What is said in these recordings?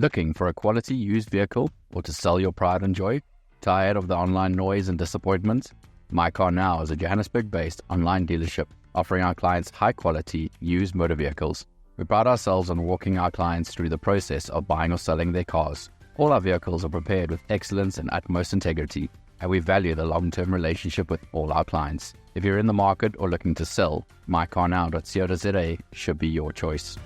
Looking for a quality used vehicle or to sell your pride and joy? Tired of the online noise and disappointment? My Car Now is a Johannesburg-based online dealership offering our clients high-quality used motor vehicles. We pride ourselves on walking our clients through the process of buying or selling their cars. All our vehicles are prepared with excellence and utmost integrity, and we value the long-term relationship with all our clients. If you're in the market or looking to sell, mycarnow.co.za should be your choice.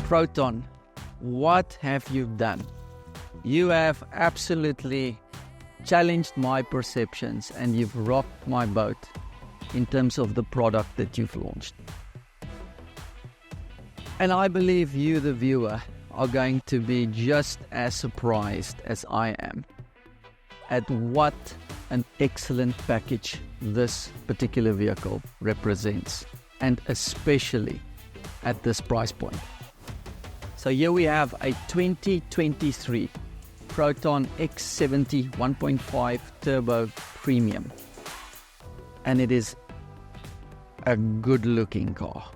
Proton, what have you done? You have absolutely challenged my perceptions and you've rocked my boat in terms of the product that you've launched. And I believe you, the viewer, are going to be just as surprised as I am at what an excellent package this particular vehicle represents, and especially at this price point. So here we have a 2023 Proton X70 1.5 Turbo Premium, and it is a good looking car.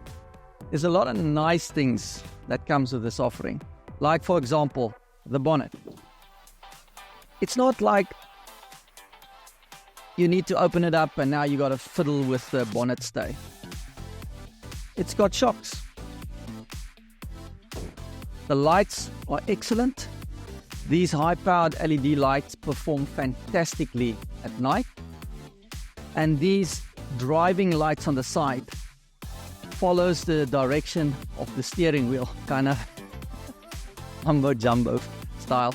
There's a lot of nice things that comes with this offering, like for example the bonnet. It's not like you need to open it up and now you got to fiddle with the bonnet stay. It's got shocks. The lights are excellent. These high-powered LED lights perform fantastically at night. And these driving lights on the side follows the direction of the steering wheel, kind of mumbo-jumbo style.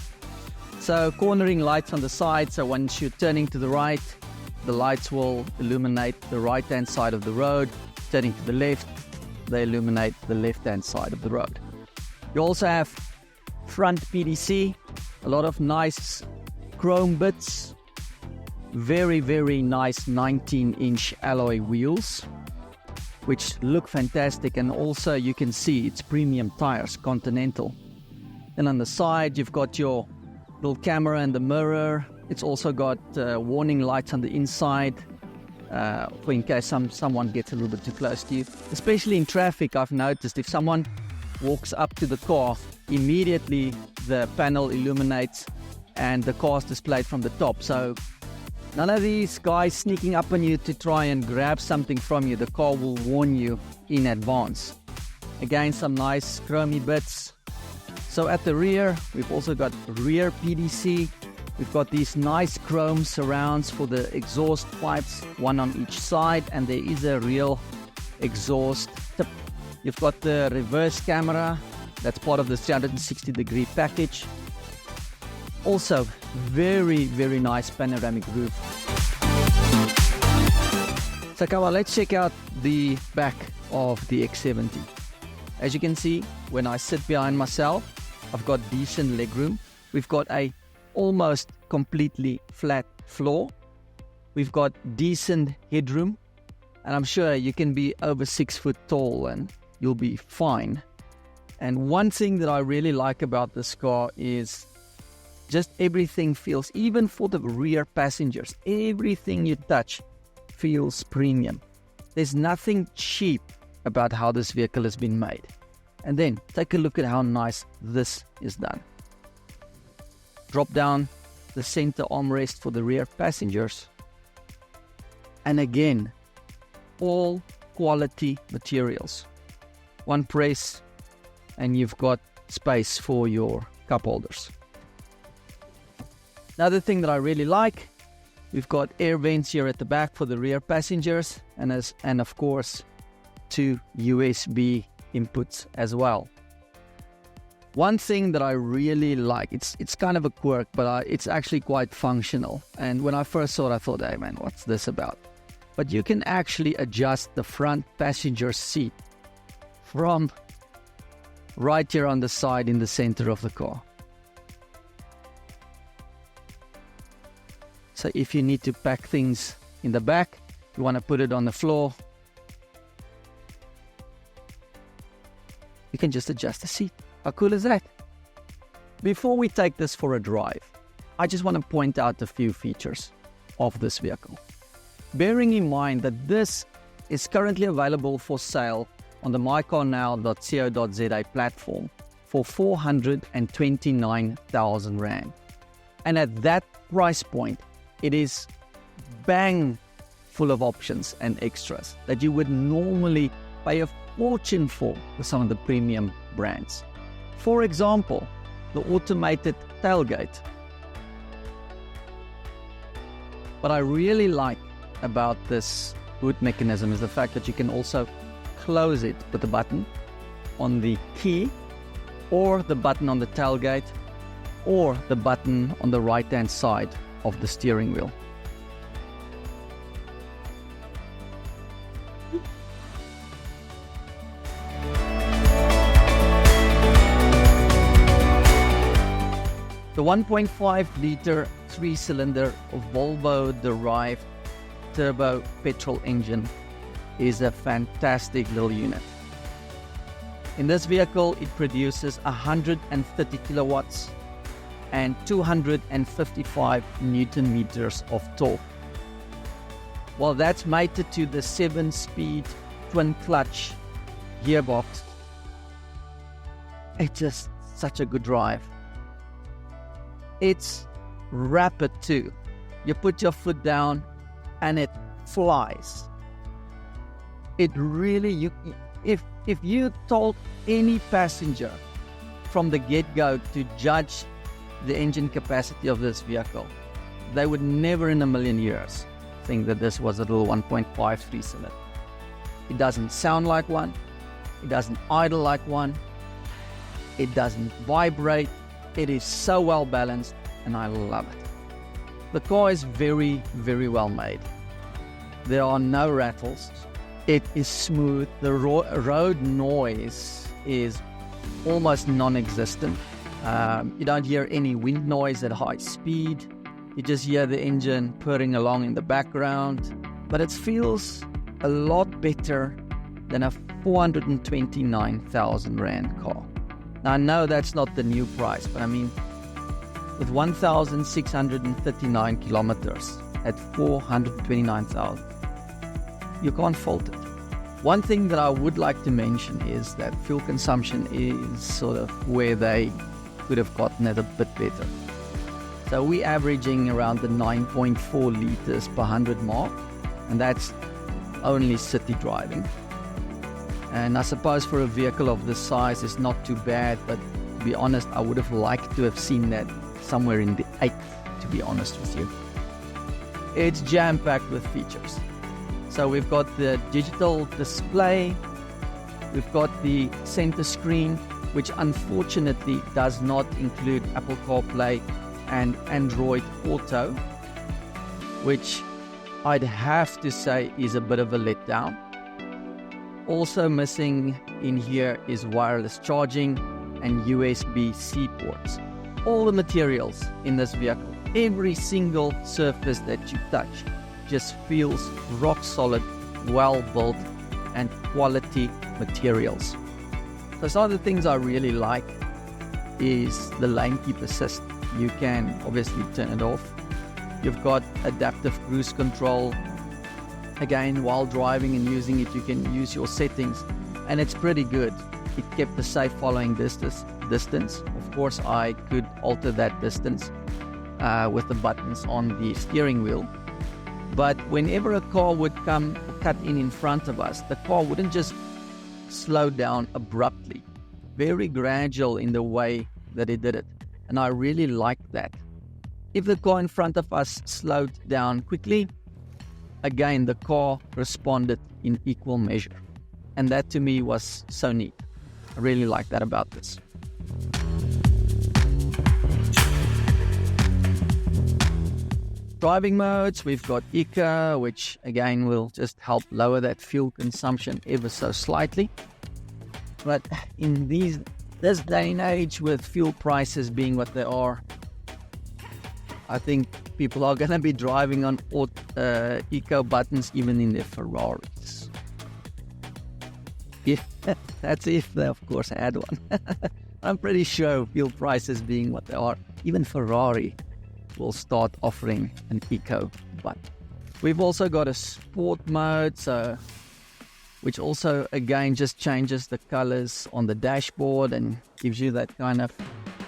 So cornering lights on the side, so once you're turning to the right, the lights will illuminate the right-hand side of the road. Turning to the left, they illuminate the left-hand side of the road. You also have front PDC, a lot of nice chrome bits, very, very nice 19-inch alloy wheels, which look fantastic, and also you can see it's premium tires, Continental. And on the side, you've got your little camera and the mirror. It's also got warning lights on the inside, for in case someone gets a little bit too close to you. Especially in traffic, I've noticed if someone walks up to the car, immediately the panel illuminates and the car's displayed from the top. So none of these guys sneaking up on you to try and grab something from you. The car will warn you in advance. Again, some nice chromy bits. So at the rear, we've also got rear PDC. We've got these nice chrome surrounds for the exhaust pipes, one on each side, and there is a real exhaust tip. You've got the reverse camera, that's part of the 360-degree package. Also, very, very nice panoramic roof. So come on, let's check out the back of the X70. As you can see, when I sit behind myself, I've got decent legroom. We've got a almost completely flat floor. We've got decent headroom, and I'm sure you can be over 6 foot tall and you'll be fine. And one thing that I really like about this car is just everything feels, even for the rear passengers, everything you touch feels premium. There's nothing cheap about how this vehicle has been made. And then take a look at how nice this is done. Drop down the center armrest for the rear passengers. And again, all quality materials. One press and you've got space for your cup holders. Another thing that I really like, we've got air vents here at the back for the rear passengers, and of course 2 USB inputs as well. One thing that I really like, it's kind of a quirk, but it's actually quite functional. And when I first saw it, I thought, hey man, what's this about? But you can actually adjust the front passenger seat from right here on the side in the center of the car. So if you need to pack things in the back, you want to put it on the floor, you can just adjust the seat. How cool is that? Before we take this for a drive, I just want to point out a few features of this vehicle. Bearing in mind that this is currently available for sale on the mycarnow.co.za platform for 429,000 Rand. And at that price point, it is bang full of options and extras that you would normally pay a fortune for with some of the premium brands. For example, the automated tailgate. What I really like about this boot mechanism is the fact that you can also close it with a button on the key, or the button on the tailgate, or the button on the right hand side of the steering wheel. The 1.5 litre 3-cylinder Volvo-derived turbo petrol engine is a fantastic little unit. In this vehicle, it produces 130 kilowatts and 255 Newton meters of torque. Well, that's mated to the 7-speed twin-clutch gearbox. It's just such a good drive. It's rapid too. You put your foot down and it flies. It really, if you told any passenger from the get-go to judge the engine capacity of this vehicle, they would never in a million years think that this was a little 1.5 3-cylinder. It doesn't sound like one. It doesn't idle like one. It doesn't vibrate. It is so well balanced, and I love it. The car is very, very well made. There are no rattles. It is smooth. The road noise is almost non-existent. You don't hear any wind noise at high speed. You just hear the engine purring along in the background. But it feels a lot better than a 429,000 Rand car. Now, I know that's not the new price, but I mean, with 1,639 kilometers at 429,000, you can't fault it. One thing that I would like to mention is that fuel consumption is sort of where they could have gotten it a bit better. So we're averaging around the 9.4 liters per 100 mark, and that's only city driving. And I suppose for a vehicle of this size, it's not too bad, but to be honest, I would have liked to have seen that somewhere in the 8th, to be honest with you. It's jam-packed with features. So we've got the digital display, we've got the center screen, which unfortunately does not include Apple CarPlay and Android Auto, which I'd have to say is a bit of a letdown. Also missing in here is wireless charging and USB-C ports. All the materials in this vehicle, every single surface that you touch, just feels rock solid, well built, and quality materials. So some of the things I really like is the lane keep assist. You can obviously turn it off. You've got adaptive cruise control. Again, while driving and using it, you can use your settings, and it's pretty good. It kept the safe following distance. Of course, I could alter that distance with the buttons on the steering wheel. But whenever a car would come cut in front of us, the car wouldn't just slow down abruptly. Very gradual in the way that it did it. And I really liked that. If the car in front of us slowed down quickly, again, the car responded in equal measure. And that to me was so neat. I really like that about this. Driving modes, we've got Eco, which again will just help lower that fuel consumption ever so slightly. But in this day and age, with fuel prices being what they are, I think people are going to be driving on Eco buttons even in their Ferraris. Yeah, that's if they, of course, had one. I'm pretty sure fuel prices being what they are, even Ferrari will start offering an eco button. We've also got a sport mode, which also again just changes the colors on the dashboard and gives you that kind of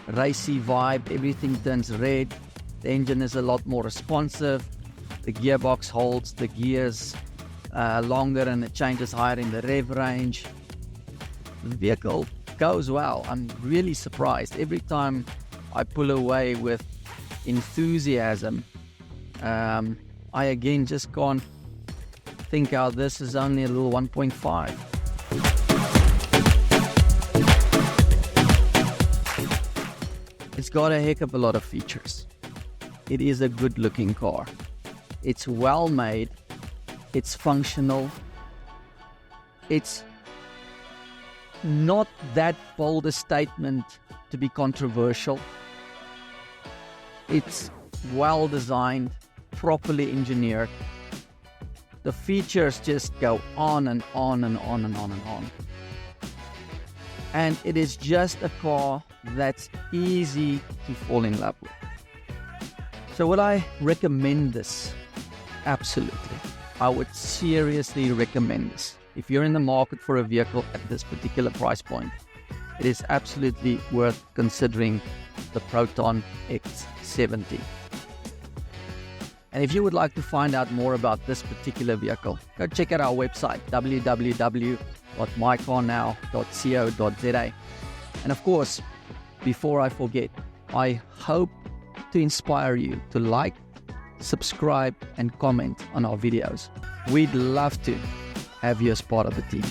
racy vibe. Everything turns red. The engine is a lot more responsive. The gearbox holds the gears longer and it changes higher in the rev range. The vehicle goes well. I'm really surprised. Every time I pull away with enthusiasm, I again just can't think how this is only a little 1.5. It's got a heck of a lot of features. It is a good looking car. It's well made. It's functional. It's not that bold a statement to be controversial. It's well designed, properly engineered. The features just go on and on and on and on and on. And it is just a car that's easy to fall in love with. So would I recommend this? Absolutely. I would seriously recommend this. If you're in the market for a vehicle at this particular price point, it is absolutely worth considering the Proton X70. And if you would like to find out more about this particular vehicle, go check out our website, www.mycarnow.co.za. And of course, before I forget, I hope to inspire you to like, subscribe, and comment on our videos. We'd love to have you as part of the team.